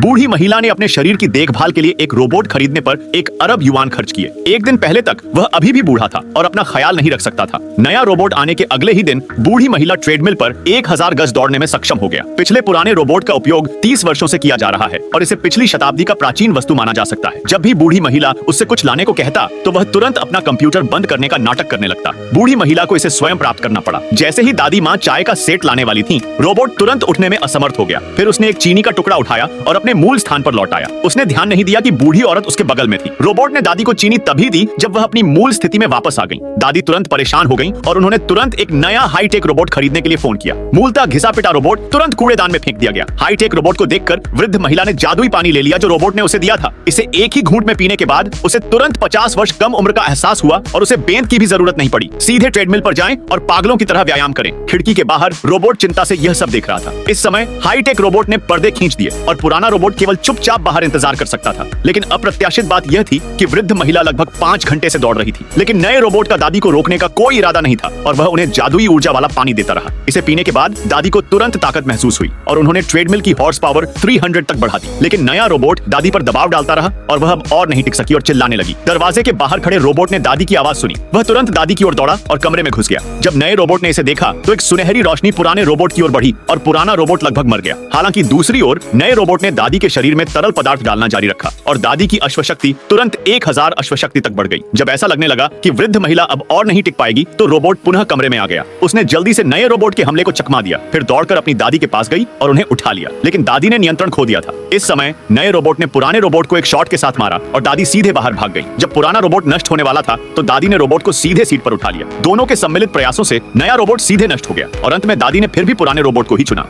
बूढ़ी महिला ने अपने शरीर की देखभाल के लिए एक रोबोट खरीदने पर 1 अरब युआन खर्च किए। एक दिन पहले तक वह अभी भी बूढ़ा था और अपना ख्याल नहीं रख सकता था। नया रोबोट आने के अगले ही दिन बूढ़ी महिला ट्रेडमिल पर 1000 गज दौड़ने में सक्षम हो गया। पिछले पुराने रोबोट का उपयोग 30 वर्षों से किया जा रहा है और इसे पिछली शताब्दी का प्राचीन वस्तु माना जा सकता है। जब भी बूढ़ी महिला उससे कुछ लाने को कहता तो वह तुरंत अपना कंप्यूटर बंद करने का नाटक करने लगता। बूढ़ी महिला को इसे स्वयं प्राप्त करना पड़ा। जैसे ही दादी माँ चाय का सेट लाने वाली थी, रोबोट तुरंत उठने में असमर्थ हो गया। फिर उसने एक चीनी का टुकड़ा उठाया और अपने मूल स्थान पर लौट आया। उसने ध्यान नहीं दिया कि बूढ़ी औरत उसके बगल में थी। रोबोट ने दादी को चीनी तभी दी जब वह अपनी मूल स्थिति में वापस आ गई। दादी तुरंत परेशान हो गई और उन्होंने तुरंत एक नया हाईटेक रोबोट खरीदने के लिए फोन किया। मूलतः घिसा पिटा रोबोट तुरंत कूड़ेदान में फेंक दिया गया। हाईटेक रोबोट को देखकर वृद्ध महिला ने जादुई पानी ले लिया जो रोबोट ने उसे दिया था। इसे एक ही घूंट में पीने के बाद उसे तुरंत 50 वर्ष कम उम्र का एहसास हुआ और उसे बेंत की भी जरूरत नहीं पड़ी। सीधे ट्रेडमिल पर जाएं और पागलों की तरह व्यायाम करें। खिड़की के बाहर रोबोट चिंता से यह सब देख रहा था। इस समय हाईटेक रोबोट ने पर्दे खींच दिए और पुराना रोबोट केवल चुपचाप बाहर इंतजार कर सकता था। लेकिन अप्रत्याशित बात यह थी कि वृद्ध महिला लगभग 5 घंटे से दौड़ रही थी, लेकिन नए रोबोट का दादी को रोकने का कोई इरादा नहीं था और वह उन्हें जादुई ऊर्जा वाला पानी देता रहा। इसे पीने के बाद दादी को तुरंत ताकत महसूस हुई और उन्होंने ट्रेडमिल की हॉर्स पावर 300 तक बढ़ा दी। लेकिन नया रोबोट दादी पर दबाव डालता रहा और वह अब और नहीं टिक सकी और चिल्लाने लगी। दरवाजे के बाहर खड़े रोबोट ने दादी की आवाज सुनी। वह तुरंत दादी की ओर दौड़ा और कमरे में घुस गया। जब नए रोबोट ने इसे देखा तो एक सुनहरी रोशनी पुराने रोबोट की ओर बढ़ी और पुराना रोबोट लगभग मर गया। हालांकि दूसरी ओर नए रोबोट ने दादी के शरीर में तरल पदार्थ डालना जारी रखा और दादी की अश्वशक्ति तुरंत 1000 अश्वशक्ति तक बढ़ गई। जब ऐसा लगने लगा कि वृद्ध महिला अब और नहीं टिक पाएगी तो रोबोट पुनः कमरे में आ गया। उसने जल्दी से नए रोबोट के हमले को चकमा दिया, फिर दौड़कर अपनी दादी के पास गई और उन्हें उठा लिया। लेकिन दादी ने नियंत्रण खो दिया था। इस समय नए रोबोट ने पुराने रोबोट को एक शॉट के साथ मारा और दादी सीधे बाहर भाग गई। जब पुराना रोबोट नष्ट होने वाला था तो दादी ने रोबोट को सीधे सीट पर उठा लिया। दोनों के सम्मिलित प्रयासों से नया रोबोट सीधे नष्ट हो गया और अंत में दादी ने फिर भी पुराने रोबोट को ही चुना।